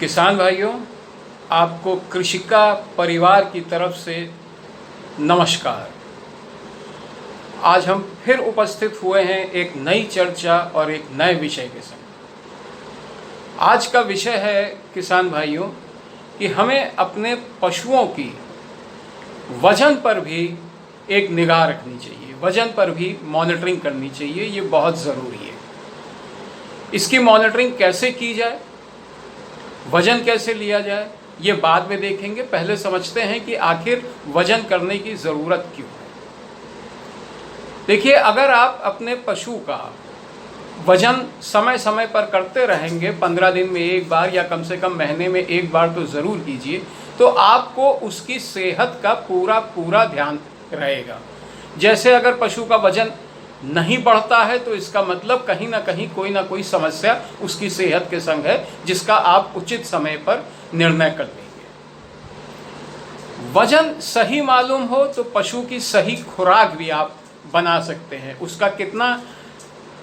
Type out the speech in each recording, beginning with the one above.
किसान भाइयों, आपको कृषिका परिवार की तरफ से नमस्कार। आज हम फिर उपस्थित हुए हैं एक नई चर्चा और एक नए विषय के संग। आज का विषय है किसान भाइयों कि हमें अपने पशुओं की वजन पर भी एक निगाह रखनी चाहिए, वजन पर भी मॉनिटरिंग करनी चाहिए। ये बहुत ज़रूरी है। इसकी मॉनिटरिंग कैसे की जाए, वजन कैसे लिया जाए, ये बाद में देखेंगे। पहले समझते हैं कि आखिर वजन करने की ज़रूरत क्यों है। देखिए, अगर आप अपने पशु का वजन समय समय पर करते रहेंगे, 15 दिन में एक बार या कम से कम महीने में एक बार तो ज़रूर कीजिए, तो आपको उसकी सेहत का पूरा ध्यान रहेगा। जैसे अगर पशु का वजन नहीं बढ़ता है तो इसका मतलब कहीं ना कोई समस्या उसकी सेहत के संग है, जिसका आप उचित समय पर निर्णय कर लेंगे। वजन सही मालूम हो तो पशु की सही खुराक भी आप बना सकते हैं। उसका कितना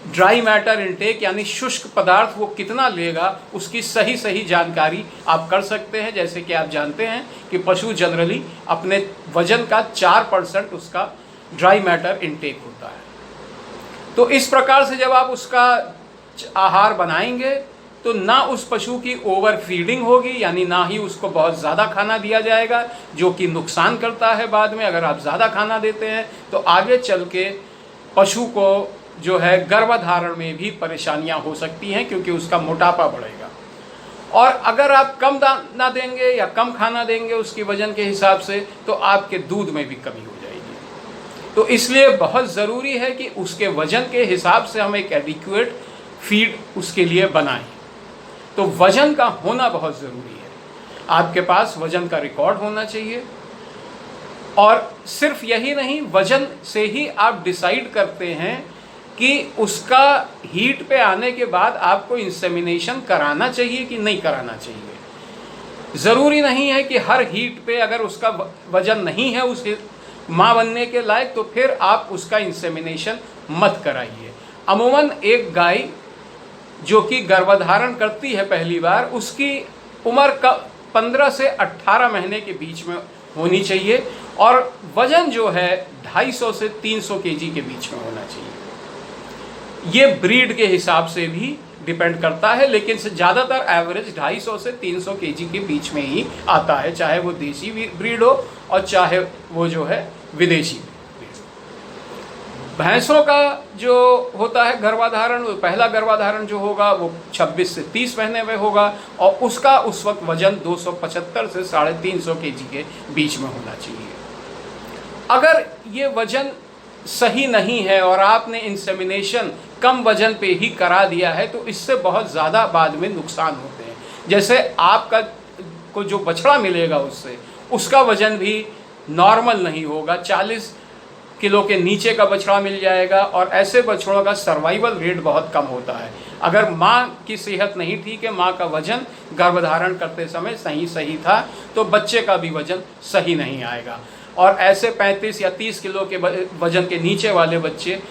ड्राई मैटर इनटेक यानी शुष्क पदार्थ वो कितना लेगा, उसकी सही जानकारी आप कर सकते हैं। जैसे कि आप जानते हैं कि पशु जनरली अपने वजन का 4% उसका ड्राई मैटर इनटेक होता है। तो इस प्रकार से जब आप उसका आहार बनाएंगे तो ना उस पशु की ओवर फीडिंग होगी, यानी ना ही उसको बहुत ज़्यादा खाना दिया जाएगा, जो कि नुकसान करता है। बाद में अगर आप ज़्यादा खाना देते हैं तो आगे चल के पशु को जो है गर्भधारण में भी परेशानियां हो सकती हैं, क्योंकि उसका मोटापा बढ़ेगा। और अगर आप कम दाना देंगे या कम खाना देंगे उसकी वजन के हिसाब से, तो आपके दूध में भी कमी हो जाएगी। तो इसलिए बहुत ज़रूरी है कि उसके वजन के हिसाब से हम एक एडिक्वेट फीड उसके लिए बनाएं। तो वजन का होना बहुत ज़रूरी है। आपके पास वजन का रिकॉर्ड होना चाहिए। और सिर्फ यही नहीं, वजन से ही आप डिसाइड करते हैं कि उसका हीट पे आने के बाद आपको इंसेमिनेशन कराना चाहिए कि नहीं कराना चाहिए। ज़रूरी नहीं है कि हर हीट पे अगर उसका वजन नहीं है उसके माँ बनने के लायक, तो फिर आप उसका इंसेमिनेशन मत कराइए। अमूमन एक गाय जो कि गर्भधारण करती है पहली बार, उसकी उम्र का 15 से 18 महीने के बीच में होनी चाहिए, और वजन जो है 250 से 300 केजी के बीच में होना चाहिए। ये ब्रीड के हिसाब से भी डिपेंड करता है, लेकिन ज़्यादातर एवरेज 250 से 300 केजी के बीच में ही आता है, चाहे वो देसी ब्रीड हो और चाहे वो जो है विदेशी ब्रीड। भैंसों का जो होता है गर्भाधारण, पहला गर्भाधारण जो होगा वो 26 से 30 महीने में होगा, और उसका उस वक्त वजन 275 से 350 केजी के बीच में होना चाहिए। अगर ये वजन सही नहीं है और आपने इंसेमिनेशन कम वजन पे ही करा दिया है, तो इससे बहुत ज़्यादा बाद में नुकसान होते हैं। जैसे आपका को जो बछड़ा मिलेगा उससे, उसका वजन भी नॉर्मल नहीं होगा, 40 किलो के नीचे का बछड़ा मिल जाएगा, और ऐसे बछड़ों का सर्वाइवल रेट बहुत कम होता है। अगर माँ की सेहत नहीं ठीक है, माँ का वजन गर्भधारण करते समय सही था, तो बच्चे का भी वजन सही नहीं आएगा। और ऐसे 35 या 30 किलो के वजन के नीचे वाले बच्चे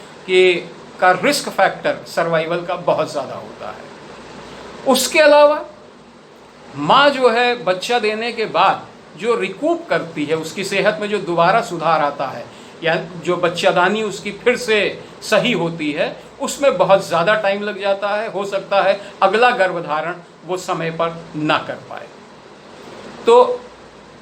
का रिस्क फैक्टर सर्वाइवल का बहुत ज़्यादा होता है। उसके अलावा माँ जो है बच्चा देने के बाद जो रिकूप करती है, उसकी सेहत में जो दोबारा सुधार आता है, या जो बच्चादानी उसकी फिर से सही होती है, उसमें बहुत ज़्यादा टाइम लग जाता है। हो सकता है अगला गर्भधारण वो समय पर ना कर पाए, तो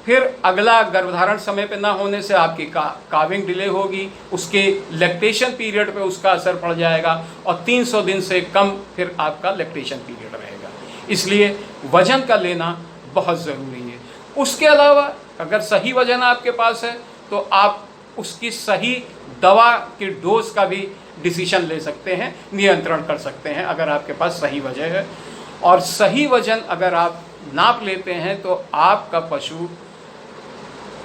फिर अगला गर्भधारण समय पे ना होने से आपकी काविंग डिले होगी, उसके लैक्टेशन पीरियड पे उसका असर पड़ जाएगा, और 300 दिन से कम फिर आपका लैक्टेशन पीरियड रहेगा। इसलिए वजन का लेना बहुत ज़रूरी है। उसके अलावा अगर सही वजन आपके पास है तो आप उसकी सही दवा की डोज का भी डिसीजन ले सकते हैं, नियंत्रण कर सकते हैं, अगर आपके पास सही वजन है। और सही वजन अगर आप नाप लेते हैं तो आपका पशु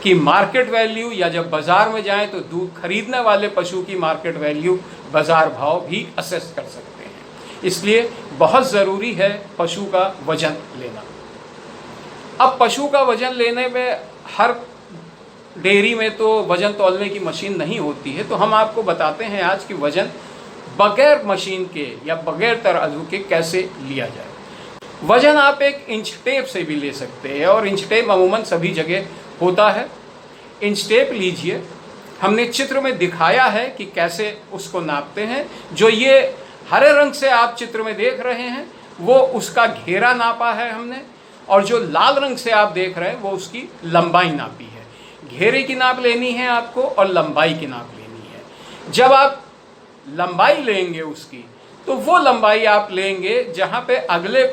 की मार्केट वैल्यू, या जब बाज़ार में जाएं तो दूध खरीदने वाले पशु की मार्केट वैल्यू, बाज़ार भाव भी असेस कर सकते हैं। इसलिए बहुत ज़रूरी है पशु का वजन लेना। अब पशु का वजन लेने में हर डेयरी में तो वजन तौलने की मशीन नहीं होती है, तो हम आपको बताते हैं आज कि वजन बगैर मशीन के या बगैर तराजू के कैसे लिया जाए। वजन आप एक इंच टेप से भी ले सकते हैं और इंच टेप अमूमन सभी जगह होता है। इंच टेप लीजिए, हमने चित्र में दिखाया है कि कैसे उसको नापते हैं। जो ये हरे रंग से आप चित्र में देख रहे हैं वो उसका घेरा नापा है हमने, और जो लाल रंग से आप देख रहे हैं वो उसकी लंबाई नापी है। घेरे की नाप लेनी है आपको और लंबाई की नाप लेनी है। जब आप लंबाई लेंगे उसकी, तो वो लंबाई आप लेंगे जहाँ पे अगले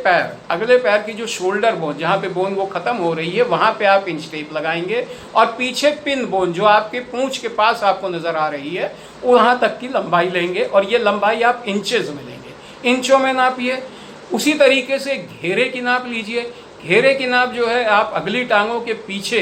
पैर की जो शोल्डर बोन, जहाँ पे बोन वो ख़त्म हो रही है, वहाँ पे आप इंच टेप लगाएंगे, और पीछे पिन बोन जो आपके पूंछ के पास आपको नज़र आ रही है वहाँ तक की लंबाई लेंगे, और ये लंबाई आप इंचेस में लेंगे, इंचों में नापिए। उसी तरीके से घेरे की नाप लीजिए। घेरे की नाप जो है आप अगली टांगों के पीछे,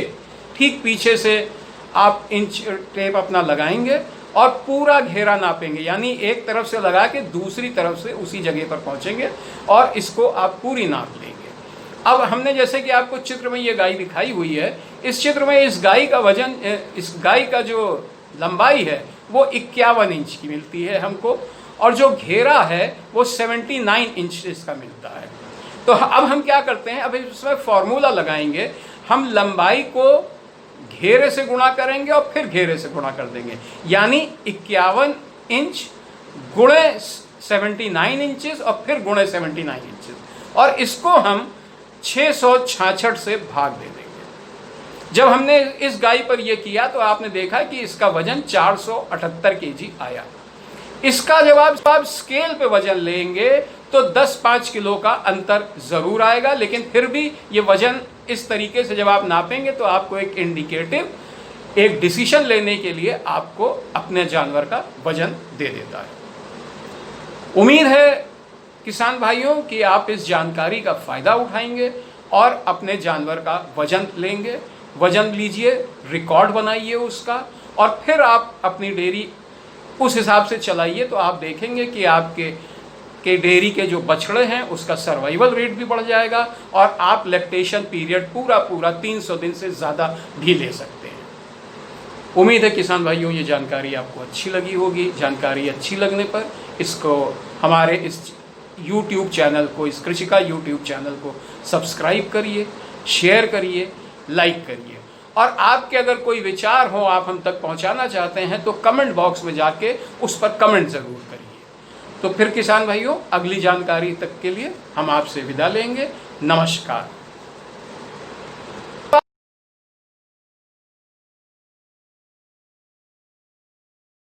ठीक पीछे से आप इंच टेप अपना लगाएंगे और पूरा घेरा नापेंगे, यानी एक तरफ से लगा के दूसरी तरफ से उसी जगह पर पहुंचेंगे और इसको आप पूरी नाप लेंगे। अब हमने जैसे कि आपको चित्र में ये गाय दिखाई हुई है, इस चित्र में इस गाय का वजन, इस गाय का जो लंबाई है वो 51 इंच की मिलती है हमको, और जो घेरा है वो 79 इंच इसका मिलता है। तो अब हम क्या करते हैं, अब इसमें फॉर्मूला लगाएंगे। हम लंबाई को घेरे से गुणा करेंगे और फिर घेरे से गुणा कर देंगे, यानी 51 इंच गुणे 79 इंचेस और फिर गुणे 79 इंचेस, और इसको हम 666 से भाग दे देंगे। जब हमने इस गाय पर यह किया तो आपने देखा कि इसका वजन 478 केजी आया। इसका जब आप स्केल पे वजन लेंगे तो 10-5 किलो का अंतर जरूर आएगा, लेकिन फिर भी ये वजन इस तरीके से जब आप नापेंगे तो आपको एक इंडिकेटिव, एक डिसीजन लेने के लिए आपको अपने जानवर का वजन दे देता है। उम्मीद है किसान भाइयों कि आप इस जानकारी का फायदा उठाएंगे और अपने जानवर का वजन लेंगे। वजन लीजिए, रिकॉर्ड बनाइए उसका, और फिर आप अपनी डेयरी उस हिसाब से चलाइए, तो आप देखेंगे कि आपके डेयरी के जो बछड़े हैं उसका सर्वाइवल रेट भी बढ़ जाएगा और आप लैक्टेशन पीरियड पूरा 300 दिन से ज़्यादा भी ले सकते हैं। उम्मीद है किसान भाइयों ये जानकारी आपको अच्छी लगी होगी। जानकारी अच्छी लगने पर इसको, हमारे इस YouTube चैनल को, इस कृषिका YouTube चैनल को सब्सक्राइब करिए, शेयर करिए, लाइक करिए, और आपके अगर कोई विचार हो आप हम तक पहुंचाना चाहते हैं तो कमेंट बॉक्स में जाके उस पर कमेंट ज़रूर करिए। तो फिर किसान भाइयों, अगली जानकारी तक के लिए हम आपसे विदा लेंगे। नमस्कार।